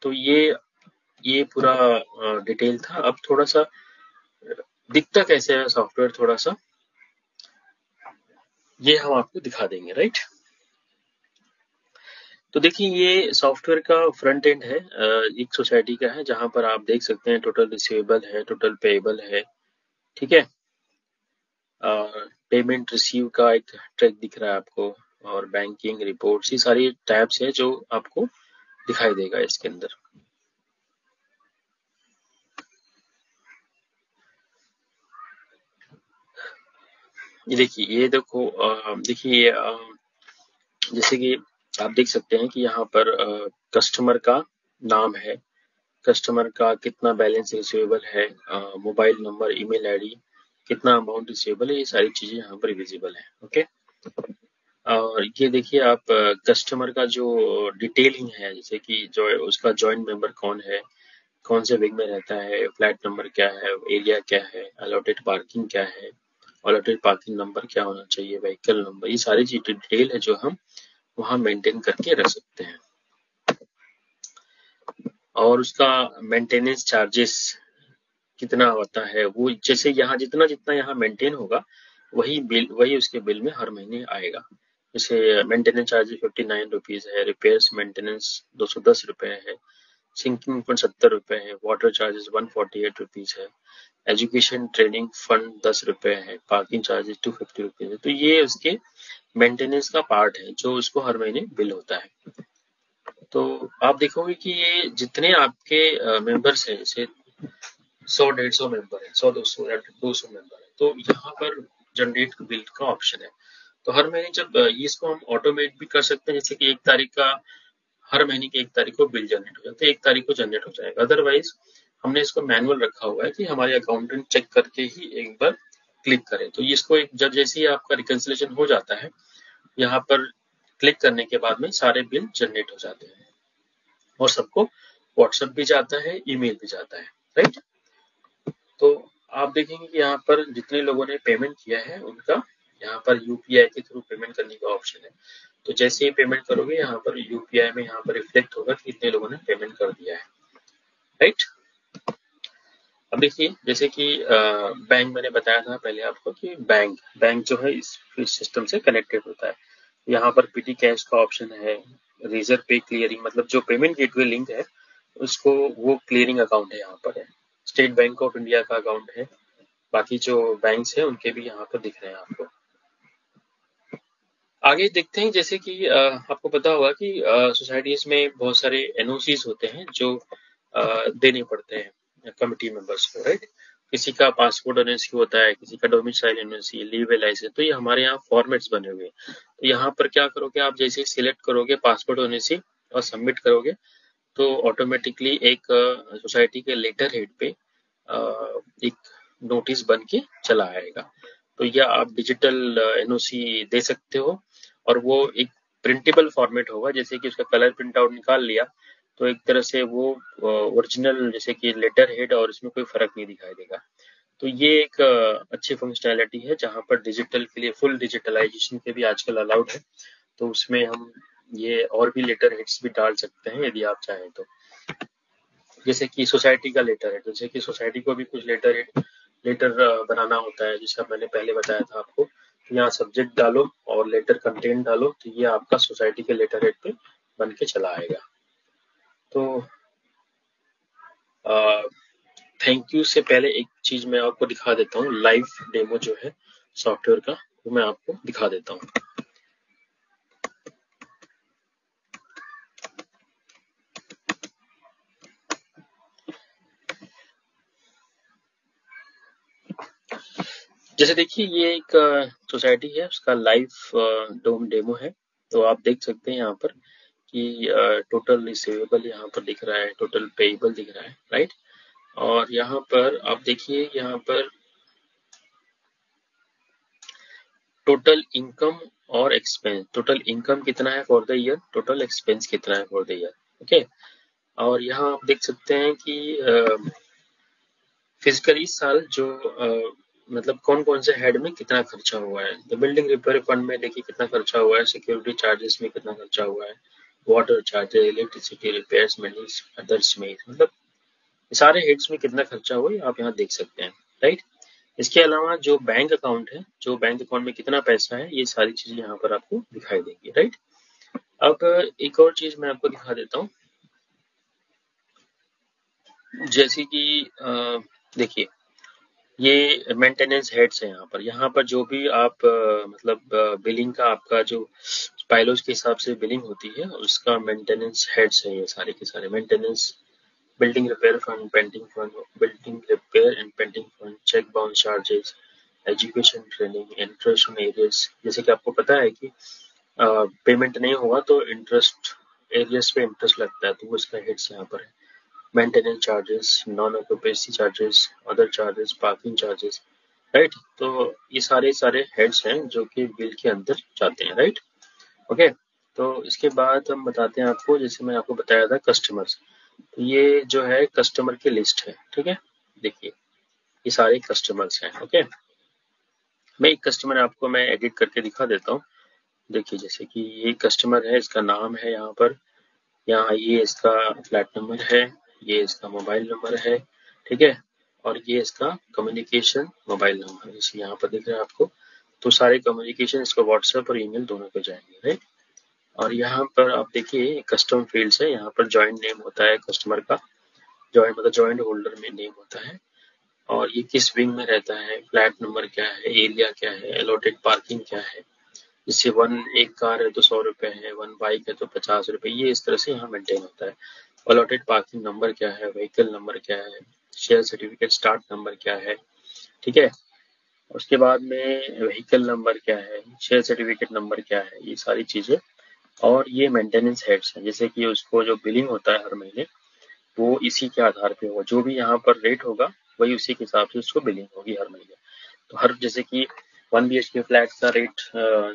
तो ये पूरा डिटेल था। अब थोड़ा सा दिखता कैसे है सॉफ्टवेयर, थोड़ा सा ये हम आपको दिखा देंगे, राइट। तो देखिए ये सॉफ्टवेयर का फ्रंट एंड है, एक सोसाइटी का है, जहां पर आप देख सकते हैं टोटल रिसीवेबल है, टोटल पेएबल है, ठीक है। पेमेंट रिसीव का एक ट्रैक दिख रहा है आपको, और बैंकिंग रिपोर्ट्स, ये सारी टैब्स है जो आपको दिखाई देगा इसके अंदर। ये देखिए, ये देखो, देखिए जैसे कि आप देख सकते हैं कि यहाँ पर कस्टमर का नाम है, कस्टमर का कितना बैलेंस रिसीवेबल है, मोबाइल नंबर, ईमेल आईडी, कितना अमाउंट रिसीवेबल है, ये सारी चीजें यहाँ पर विजिबल है। ओके, और ये देखिए आप कस्टमर का जो डिटेलिंग है, जैसे कि जो उसका जॉइंट मेंबर कौन है, कौन से विंग में रहता है, फ्लैट नंबर क्या है, एरिया क्या है, अलॉटेड पार्किंग क्या है, अलॉटेड पार्किंग नंबर क्या होना चाहिए, व्हीकल नंबर, ये सारी चीज डिटेल है जो हम वहाँ मेंटेन करके रख सकते हैं। और उसका मेंटेनेंस चार्जेस कितना होता है, वो जैसे यहाँ जितना जितना यहाँ मेंटेन होगा वही उसके बिल में हर महीने आएगा। जैसे मेंटेनेंस चार्जेस 59 रुपीज है, रिपेयर्स मेंटेनेंस 210 रुपए है, सिंकिंग फंड 70 रुपए है, वाटर चार्जेस 148 रुपीज है, एजुकेशन ट्रेनिंग फंड 10 रुपए है, पार्किंग चार्जेस 250 रुपीज है। तो ये उसके मेंटेनेंस का पार्ट है जो उसको हर महीने बिल होता है। तो आप देखोगे कि ये जितने आपके मेंबर्स हैं, जैसे 100-150 मेंबर है, 100-200 या 200 मेंबर है, तो यहाँ पर जनरेट बिल का ऑप्शन है। तो हर महीने जब इसको हम ऑटोमेट भी कर सकते हैं, जैसे कि 1 तारीख का, हर महीने की 1 तारीख को बिल जनरेट हो जाता है, 1 तारीख को जनरेट हो जाएगा। अदरवाइज हमने इसको मैनुअल रखा हुआ है कि हमारे अकाउंटेंट चेक करके ही एक बार क्लिक करें। तो इसको एक जब जैसे ही आपका रिकंसिलेशन हो जाता है, यहाँ पर क्लिक करने के बाद में सारे बिल जनरेट हो जाते हैं और सबको व्हाट्सएप भी जाता है, ईमेल भी जाता है, राइट। तो आप देखेंगे कि यहाँ पर जितने लोगों ने पेमेंट किया है उनका यहाँ पर यूपीआई के थ्रू पेमेंट करने का ऑप्शन है। तो जैसे ही पेमेंट करोगे यहाँ पर यूपीआई में यहाँ पर रिफ्लेक्ट होगा कि कितने लोगों ने पेमेंट कर दिया है, राइट। अब देखिए जैसे कि बैंक मैंने बताया था पहले आपको कि बैंक जो है इस सिस्टम से कनेक्टेड होता है। यहाँ पर पीटी कैश का ऑप्शन है, रिजर्व पे क्लियरिंग, मतलब जो पेमेंट गेटवे लिंक है उसको, वो क्लियरिंग अकाउंट है यहाँ पर है। स्टेट बैंक ऑफ इंडिया का अकाउंट है, बाकी जो बैंक्स हैं उनके भी यहाँ पर दिख रहे हैं आपको। आगे देखते हैं, जैसे कि आपको पता होगा कि सोसाइटीज में बहुत सारे एनओसीज होते हैं जो देने पड़ते हैं कमिटी मेंबर्स को, राइट। किसी का पासपोर्ट एनओसी होता है, किसी का डोमिसाइल एनओसी, लीव लाइसेंस, तो ये हमारे यहाँ फॉर्मेट्स बने हुए हैं। तो यहाँ पर क्या करोगे आप, जैसे सिलेक्ट करोगे पासपोर्ट एनओसी और सबमिट करोगे, तो ऑटोमेटिकली एक सोसाइटी के लेटर हेड पे एक नोटिस बन के चला आएगा। तो या आप डिजिटल एनओसी दे सकते हो, और वो एक प्रिंटेबल फॉर्मेट होगा, जैसे कि उसका कलर प्रिंट आउट निकाल लिया तो एक तरह से वो ओरिजिनल जैसे कि लेटर हेड, और इसमें कोई फर्क नहीं दिखाई देगा। तो ये एक अच्छी फंक्शनैलिटी है जहां पर डिजिटल के लिए फुल डिजिटलाइजेशन के भी आजकल अलाउड है। तो उसमें हम ये और भी लेटर हेड्स भी डाल सकते हैं यदि आप चाहें तो। जैसे कि सोसाइटी का लेटर हेड, जैसे कि सोसाइटी को भी कुछ लेटर बनाना होता है, जिसका मैंने पहले बताया था आपको। तो यहाँ सब्जेक्ट डालो और लेटर कंटेंट डालो, तो ये आपका सोसाइटी के लेटर हेड पे बन के चला आएगा। तो थैंक यू से पहले एक चीज मैं आपको दिखा देता हूँ, लाइव डेमो जो है सॉफ्टवेयर का, वो मैं आपको दिखा देता हूँ। जैसे देखिए ये एक सोसाइटी है, उसका लाइव डेमो है। तो आप देख सकते हैं यहाँ पर कि टोटल रिसीवेबल यहाँ पर दिख रहा है, टोटल पेएबल दिख रहा है, राइट। और यहाँ पर आप देखिए, यहाँ पर टोटल इनकम और एक्सपेंस, टोटल इनकम कितना है for the year, total expense कितना है फॉर द ईयर, ओके। और यहाँ आप देख सकते हैं कि फिजिकल इस साल जो मतलब कौन कौन से हेड में कितना खर्चा हुआ है। तो बिल्डिंग रिपेयर फंड में देखिए कितना खर्चा हुआ है, सिक्योरिटी चार्जेस में कितना खर्चा हुआ है, water charges, electricity, repairs, maintenance, others में, मतलब सारे हेड्स में कितना खर्चा हुआ ये आप यहाँ देख सकते हैं, राइट। इसके अलावा जो बैंक अकाउंट है, जो बैंक अकाउंट में कितना पैसा है, ये सारी चीजें यहाँ पर आपको दिखाई देंगी, राइट। अब एक और चीज मैं आपको दिखा देता हूँ, जैसे कि देखिए ये मेंटेनेंस हेड्स है यहाँ पर जो भी आप मतलब बिलिंग का आपका जो पाइलोज के हिसाब से बिलिंग होती है उसका मेंटेनेंस हेड्स है, ये सारे के सारे maintenance, building repair fund, painting fund, building repair and painting fund, cheque bounce charges, education training, interest on arrears, जैसे कि आपको पता है कि पेमेंट नहीं होगा तो इंटरेस्ट एरियस पे इंटरेस्ट लगता है, तो वो इसका हेड्स यहाँ पर है। Maintenance charges, non occupancy charges, other charges, parking charges, right. तो ये सारे हेड्स हैं जो कि बिल के अंदर जाते हैं, राइट। ओके, तो इसके बाद हम बताते हैं आपको, जैसे मैं आपको बताया था कस्टमर्स, तो ये जो है कस्टमर की लिस्ट है, ठीक है। देखिए ये सारे कस्टमर्स हैं, ओके। मैं एक कस्टमर आपको मैं एडिट करके दिखा देता हूँ। देखिए जैसे कि ये कस्टमर है, इसका नाम है यहाँ पर, यहाँ ये इसका फ्लैट नंबर है, ये इसका मोबाइल नंबर है, ठीक है, और ये इसका कम्युनिकेशन मोबाइल नंबर जैसे यहाँ पर दिख रहा है आपको। तो सारे कम्युनिकेशन इसको व्हाट्सएप और ईमेल दोनों पे जाएंगे, राइट। और यहाँ पर आप देखिए कस्टम फील्ड्स है, यहाँ पर ज्वाइंट नेम होता है कस्टमर का, ज्वाइंट मतलब ज्वाइंट होल्डर में नेम होता है, और ये किस विंग में रहता है, फ्लैट नंबर क्या है, एरिया क्या है, अलॉटेड पार्किंग क्या है, जैसे एक कार है तो 100 रुपए है, 1 बाइक है तो 50 रुपए, ये इस तरह से यहाँ मेंटेन होता है। अलॉटेड पार्किंग नंबर क्या है, व्हीकल नंबर क्या है, शेयर सर्टिफिकेट स्टार्ट नंबर क्या है, ठीक है। उसके बाद में व्हीकल नंबर क्या है, शेयर सर्टिफिकेट नंबर क्या है, ये सारी चीजें। और ये मेंटेनेंस हेड्स है, जैसे कि उसको जो बिलिंग होता है हर महीने वो इसी के आधार पे होगा, जो भी यहाँ पर रेट होगा वही उसी के हिसाब से उसको बिलिंग होगी हर महीने। तो हर जैसे कि 1 BHK फ्लैट का रेट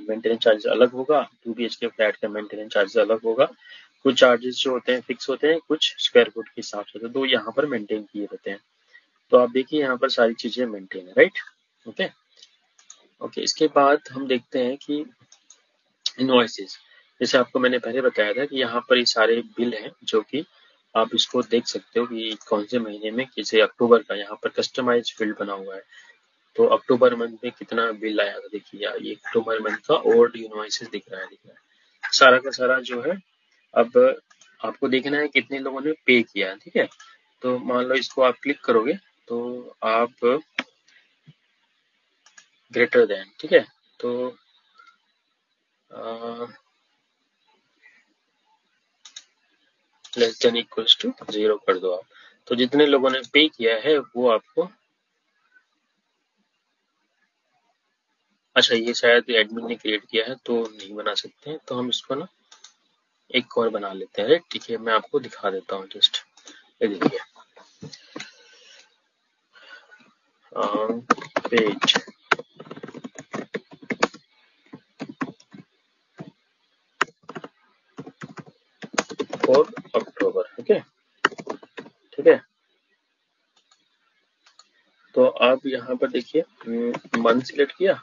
मेंटेनेंस चार्ज अलग होगा, 2 BHK फ्लैट का मेंटेनेंस चार्ज अलग होगा, कुछ चार्जेस जो होते हैं फिक्स होते हैं, कुछ स्क्वायर फुट के हिसाब से, तो यहाँ पर मेंटेन किए रहते हैं। तो आप देखिए यहाँ पर सारी चीजें मेंटेन है, राइट। ओके ओके, इसके बाद हम देखते हैं कि इनवॉइसेस, जैसे आपको मैंने पहले बताया था कि यहाँ पर ये सारे बिल हैं जो कि आप इसको देख सकते हो कि कौन से महीने में, जैसे अक्टूबर का यहाँ पर कस्टमाइज फील्ड बना हुआ है, तो अक्टूबर मंथ में कितना बिल आया था, देखिए यार ये अक्टूबर मंथ का ओल्ड इनवॉइसेस दिख रहा है सारा का सारा जो है। अब आपको देखना है कितने लोगों ने पे किया है, ठीक है। तो मान लो इसको आप क्लिक करोगे तो आप ग्रेटर देन, ठीक है, तो लेस देन इक्वल्स टू 0 कर दो आप, तो जितने लोगों ने पे किया है वो आपको, अच्छा ये शायद एडमिन ने क्रिएट किया है तो नहीं बना सकते हैं, तो हम इसको ना एक और बना लेते हैं, ठीक है। मैं आपको दिखा देता हूँ जस्ट, ये देखिए पेज फॉर अक्टूबर, ओके, ठीक है। तो आप यहाँ पर देखिए मंथ सिलेक्ट किया,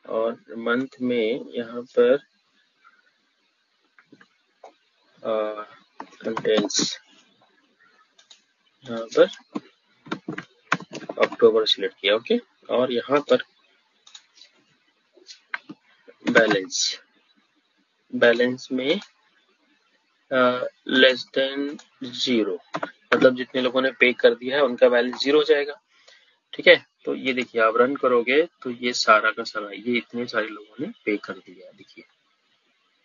और मंथ में यहाँ पर कंटेंट्स, यहाँ पर अक्टूबर सिलेक्ट किया, ओके। और यहाँ पर बैलेंस, बैलेंस में लेस देन 0, मतलब जितने लोगों ने पे कर दिया है उनका बैलेंस 0 हो जाएगा, ठीक है। तो ये देखिए आप रन करोगे तो ये सारा का सारा, ये इतने सारे लोगों ने पे कर दिया है, देखिए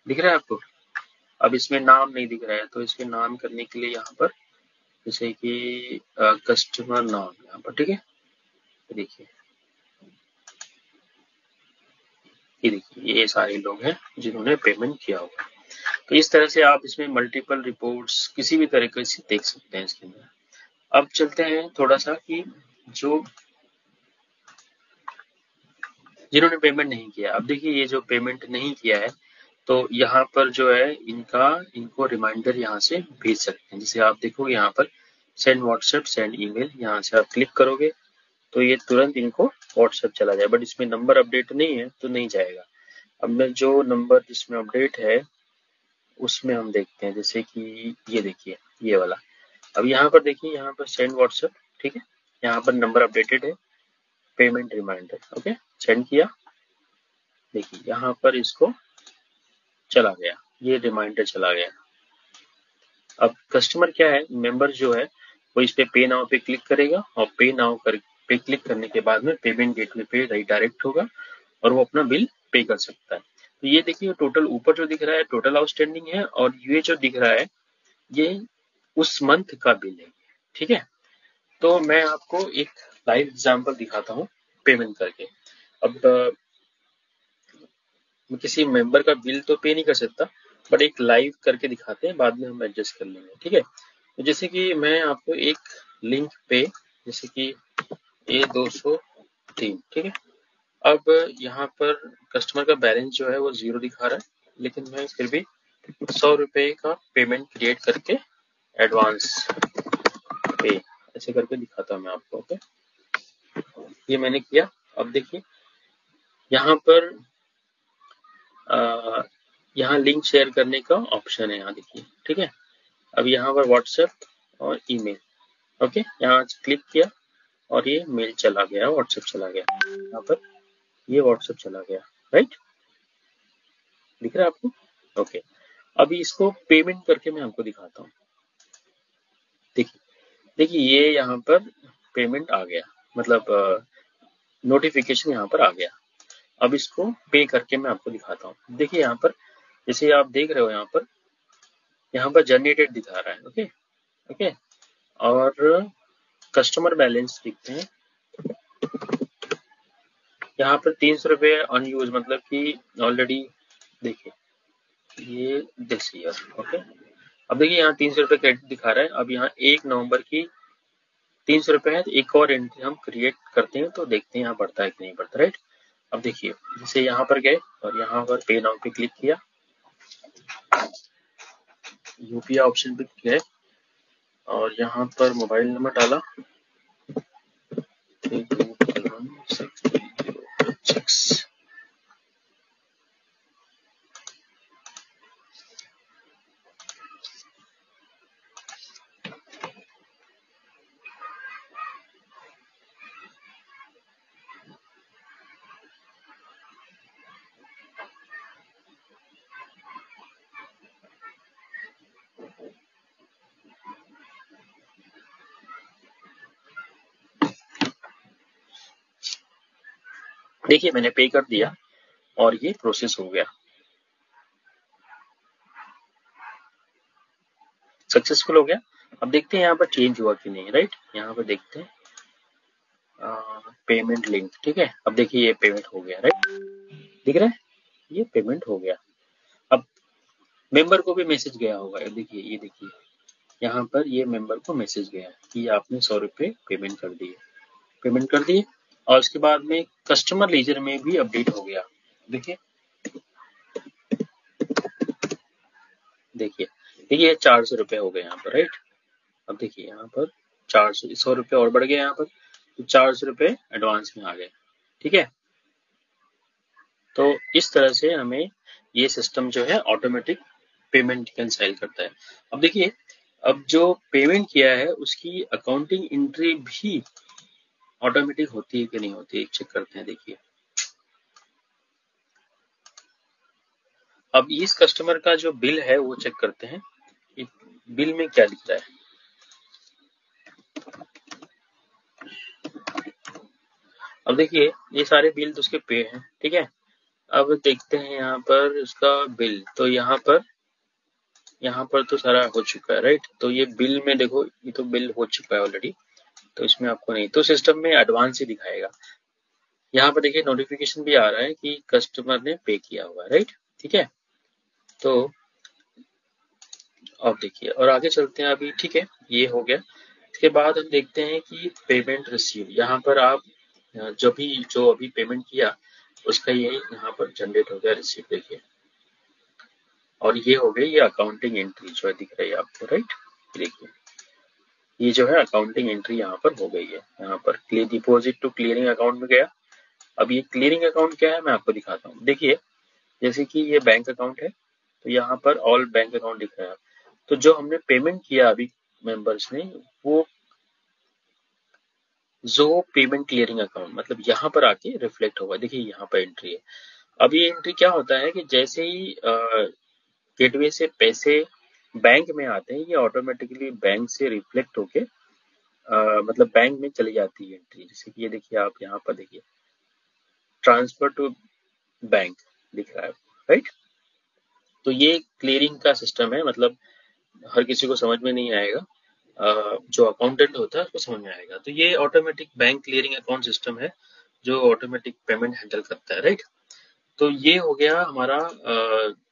दिख रहा है आपको। अब इसमें नाम नहीं दिख रहा है, तो इसमें नाम करने के लिए यहाँ पर जैसे कि कस्टमर नाम यहाँ पर, ठीक है, देखिए ये देखिए ये सारे लोग हैं जिन्होंने पेमेंट किया होगा। तो इस तरह से आप इसमें मल्टीपल रिपोर्ट्स किसी भी तरीके से देख सकते हैं इसके अंदर। अब चलते हैं थोड़ा सा कि जो जिन्होंने पेमेंट नहीं किया, अब देखिए ये जो पेमेंट नहीं किया है तो यहाँ पर जो है इनको रिमाइंडर यहाँ से भेज सकते हैं, जैसे आप देखोगे यहाँ पर सेंड व्हाट्सएप, सेंड ईमेल, यहाँ से आप क्लिक करोगे तो ये तुरंत इनको व्हाट्सएप चला जाए, बट इसमें नंबर अपडेट नहीं है तो नहीं जाएगा। अब मैं जो नंबर जिसमें अपडेट है उसमें हम देखते हैं, जैसे कि ये देखिए ये वाला। अब यहाँ पर देखिए, यहाँ पर सेंड व्हाट्सएप, ठीक है, यहाँ पर नंबर अपडेटेड है, पेमेंट रिमाइंडर, ओके, सेंड किया, देखिए यहाँ पर इसको चला गया, ये रिमाइंडर चला गया। अब कस्टमर क्या है, मेंबर जो है वो इस पे नाउ पे क्लिक करेगा और पे नाउ पे क्लिक करने के बाद में पेमेंट गेटवे पे रिडायरेक्ट होगा और वो अपना बिल पे कर सकता है। तो ये देखिए टोटल ऊपर जो दिख रहा है टोटल आउटस्टैंडिंग है, और ये जो दिख रहा है ये उस मंथ का बिल है, ठीक है। तो मैं आपको एक लाइव एग्जांपल दिखाता हूँ पेमेंट करके। अब मैं किसी मेंबर का बिल तो पे नहीं कर सकता, बट एक लाइव करके दिखाते हैं, बाद में हम एडजस्ट कर लेंगे, ठीक है। तो जैसे कि मैं आपको एक लिंक पे, जैसे कि A203, ठीक है। अब यहाँ पर कस्टमर का बैलेंस जो है वो 0 दिखा रहा है, लेकिन मैं फिर भी 100 रुपए का पेमेंट क्रिएट करके एडवांस पे ऐसे करके दिखाता हूँ मैं आपको, ओके। ये मैंने किया। अब देखिए यहाँ पर यहाँ लिंक शेयर करने का ऑप्शन है, यहाँ देखिए, ठीक है। अब यहाँ पर व्हाट्सएप और ईमेल, ओके, यहाँ क्लिक किया और ये मेल चला गया, व्हाट्सएप चला गया, यहाँ पर ये व्हाट्सएप चला गया, राइट, दिख रहा है आपको, ओके। अभी इसको पेमेंट करके मैं आपको दिखाता हूँ। देखिए देखिए ये यहाँ पर पेमेंट आ गया, मतलब नोटिफिकेशन यहाँ पर आ गया। अब इसको पे करके मैं आपको दिखाता हूँ। देखिए यहाँ पर जैसे आप देख रहे हो, यहाँ पर जनरेटेड दिखा रहा है, ओके ओके। और कस्टमर बैलेंस देखते हैं, यहाँ पर 300 रुपये अनयूज, मतलब कि ऑलरेडी देखिए ये दिस ईयर, ओके। अब देखिए यहाँ 300 रुपये क्रेडिट दिखा रहा है। अब यहाँ 1 नवंबर की 300 रुपये है, तो एक और एंट्री हम क्रिएट करते हैं, तो देखते हैं यहाँ बढ़ता है कि नहीं बढ़ता, राइट। अब देखिए जैसे यहाँ पर गए और यहाँ पर पे नाउ पे क्लिक किया, यूपीआई ऑप्शन पे गए और यहाँ पर मोबाइल नंबर डाला 32716306। देखिए मैंने पे कर दिया और ये प्रोसेस हो गया, सक्सेसफुल हो गया। अब देखते हैं यहाँ पर चेंज हुआ कि नहीं, राइट। यहाँ पर देखते हैं पेमेंट लिंक, ठीक है। अब देखिए ये पेमेंट हो गया, राइट, दिख रहा है ये पेमेंट हो गया। अब मेंबर को भी मैसेज गया होगा, देखिए ये देखिए यहाँ पर ये मेंबर को मैसेज गया कि आपने 100 रुपये पेमेंट कर दिए और उसके बाद में कस्टमर लीजर में भी अपडेट हो गया। देखिए देखिए देखिए 400 रुपये हो गए यहाँ पर, राइट। अब देखिए यहाँ पर 100 रुपये और बढ़ गए यहाँ पर, तो 400 रुपये एडवांस में आ गए, ठीक है। तो इस तरह से हमें ये सिस्टम जो है ऑटोमेटिक पेमेंट रिकंसाइल करता है। अब देखिए अब जो पेमेंट किया है उसकी अकाउंटिंग एंट्री भी ऑटोमेटिक होती है कि नहीं होती है, चेक करते हैं। देखिए अब इस कस्टमर का जो बिल है वो चेक करते हैं, बिल में क्या दिख रहा है। अब देखिए ये सारे बिल तो उसके पे हैं, ठीक है। अब देखते हैं यहाँ पर उसका बिल, तो यहाँ पर तो सारा हो चुका है, राइट। तो ये बिल में देखो, ये तो बिल हो चुका है ऑलरेडी, तो इसमें आपको नहीं, तो सिस्टम में एडवांस ही दिखाएगा। यहाँ पर देखिए नोटिफिकेशन भी आ रहा है कि कस्टमर ने पे किया हुआ है, राइट, ठीक है। तो अब देखिए और आगे चलते हैं अभी, ठीक है, ये हो गया। इसके बाद हम देखते हैं कि पेमेंट रिसीव, यहाँ पर आप जो अभी पेमेंट किया उसका ये यहाँ पर जनरेट हो गया रिसीव, देखिए। और ये हो गई ये अकाउंटिंग एंट्री जो है दिख रही है आपको, राइट। देखिए ये जो है अकाउंटिंग एंट्री यहाँ पर हो गई है, यहाँ पर clear deposit to clearing account में गया। अब ये क्लियरिंग अकाउंट क्या है मैं आपको दिखाता हूँ। देखिए जैसे कि ये बैंक अकाउंट है, तो यहाँ पर ऑल बैंक अकाउंट दिख रहा है। तो जो हमने पेमेंट किया अभी मेंबर्स ने, वो जो पेमेंट क्लियरिंग अकाउंट मतलब यहाँ पर आके रिफ्लेक्ट होगा। देखिए यहाँ पर एंट्री है। अब ये एंट्री क्या होता है कि जैसे ही गेटवे से पैसे बैंक में आते हैं, ये ऑटोमेटिकली बैंक से रिफ्लेक्ट होके मतलब बैंक में चली जाती है एंट्री। जैसे कि ये देखिए, आप यहाँ पर देखिए ट्रांसफर टू बैंक दिख रहा है, राइट। तो ये क्लियरिंग का सिस्टम है, मतलब हर किसी को समझ में नहीं आएगा, जो अकाउंटेंट होता है उसको समझ में आएगा। तो ये automatic bank clearing account system है जो ऑटोमेटिक पेमेंट हैंडल करता है, राइट। तो ये हो गया हमारा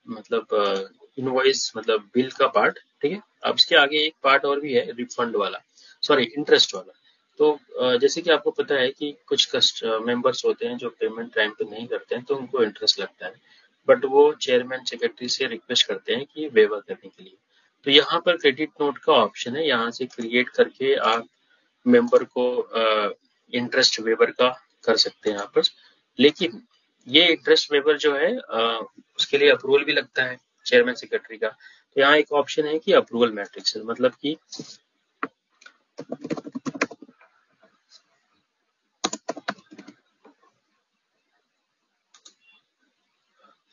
मतलब इनवॉइस मतलब बिल का पार्ट, ठीक है। अब इसके आगे एक पार्ट और भी है, रिफंड वाला, सॉरी इंटरेस्ट वाला। तो जैसे कि आपको पता है कि कुछ मेंबर्स होते हैं जो पेमेंट टाइम पे नहीं करते हैं, तो उनको इंटरेस्ट लगता है, बट वो चेयरमैन सेक्रेटरी से रिक्वेस्ट करते हैं कि वेवर करने के लिए। तो यहाँ पर क्रेडिट नोट का ऑप्शन है, यहाँ से क्रिएट करके आप मेंबर को इंटरेस्ट वेवर का कर सकते हैं यहाँ पर। लेकिन ये इंटरेस्ट वेवर जो है उसके लिए अप्रूवल भी लगता है चेयरमैन सेक्रेटरी का। तो यहाँ एक ऑप्शन है कि अप्रूवल मैट्रिक्स, मतलब कि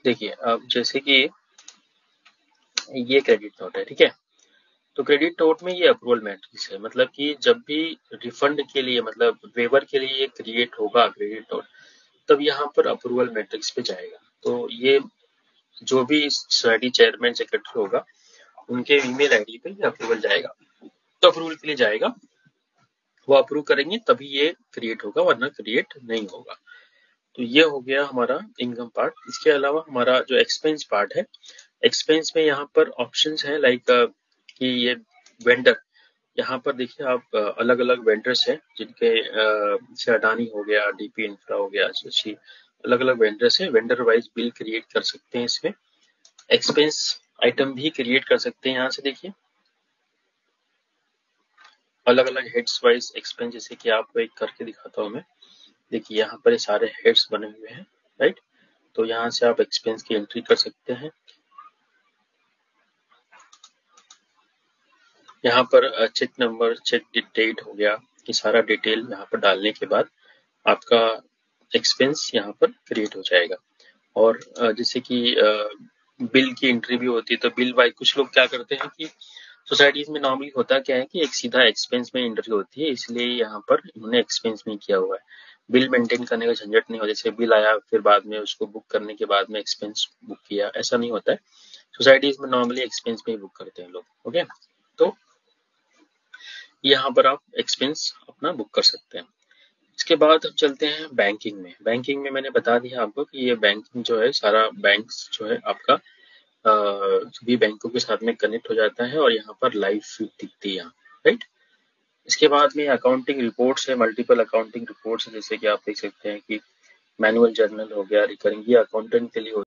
देखिए अब जैसे कि ये क्रेडिट नोट है, ठीक है। तो क्रेडिट नोट में ये अप्रूवल मैट्रिक्स है, मतलब कि जब भी रिफंड के लिए मतलब वेवर के लिए क्रिएट होगा क्रेडिट नोट, तब यहाँ पर अप्रूवल मैट्रिक्स पे जाएगा। तो ये जो भी सोसाइटी चेयरमैन सेक्रेटरी होगा उनके ईमेल आईडी पे ये अप्रूवल जाएगा, तो अप्रूवल के लिए जाएगा, वो अप्रूव करेंगे तभी ये क्रिएट होगा, वरना क्रिएट नहीं होगा। तो ये हो गया हमारा इनकम पार्ट। इसके अलावा हमारा जो एक्सपेंस पार्ट है, एक्सपेंस में यहाँ पर ऑप्शंस है लाइक कि ये वेंडर, यहाँ पर देखिए आप अलग अलग वेंडर्स हैं जिनके जैसे अडानी हो गया, डीपी इंफ्रा हो गया, अच्छी अलग अलग वेंडर्स हैं। वेंडर वाइज बिल क्रिएट कर सकते हैं इसमें, एक्सपेंस आइटम भी क्रिएट कर सकते हैं। यहाँ से देखिए अलग अलग हेड्स वाइज एक्सपेंस, जैसे कि आपको एक करके दिखाता हूँ मैं। देखिए यहाँ पर ये सारे हेड्स बने हुए हैं, राइट। तो यहाँ से आप एक्सपेंस की एंट्री कर सकते हैं। यहाँ पर चेक नंबर, चेक डेट हो गया, ये सारा डिटेल यहाँ पर डालने के बाद आपका एक्सपेंस यहाँ पर क्रिएट हो जाएगा। और जैसे कि बिल की एंट्री भी होती है, तो बिल वाइज कुछ लोग क्या करते हैं कि सोसाइटीज में नॉर्मली होता क्या है कि एक सीधा एक्सपेंस में एंट्री होती है, इसलिए यहाँ पर इन्होंने एक्सपेंस में किया हुआ है। बिल मेंटेन करने का झंझट नहीं होता, जैसे बिल आया फिर बाद में उसको बुक करने के बाद में एक्सपेंस बुक किया, ऐसा नहीं होता है। सोसाइटीज में नॉर्मली एक्सपेंस में ही बुक करते हैं लोग, ओके। तो यहाँ पर आप एक्सपेंस अपना बुक कर सकते हैं। इसके बाद अब चलते हैं बैंकिंग में। बैंकिंग में मैंने बता दिया आपको कि ये बैंकिंग जो है सारा बैंक्स जो है आपका सभी बैंकों के साथ में कनेक्ट हो जाता है, और यहाँ पर लाइव फीड दिखती है यहाँ, राइट। इसके बाद में अकाउंटिंग रिपोर्ट्स है, मल्टीपल अकाउंटिंग रिपोर्ट्स है, जैसे कि आप देख सकते हैं कि मैनुअल जर्नल हो गया, रिकरिंग, ये अकाउंटेंट के लिए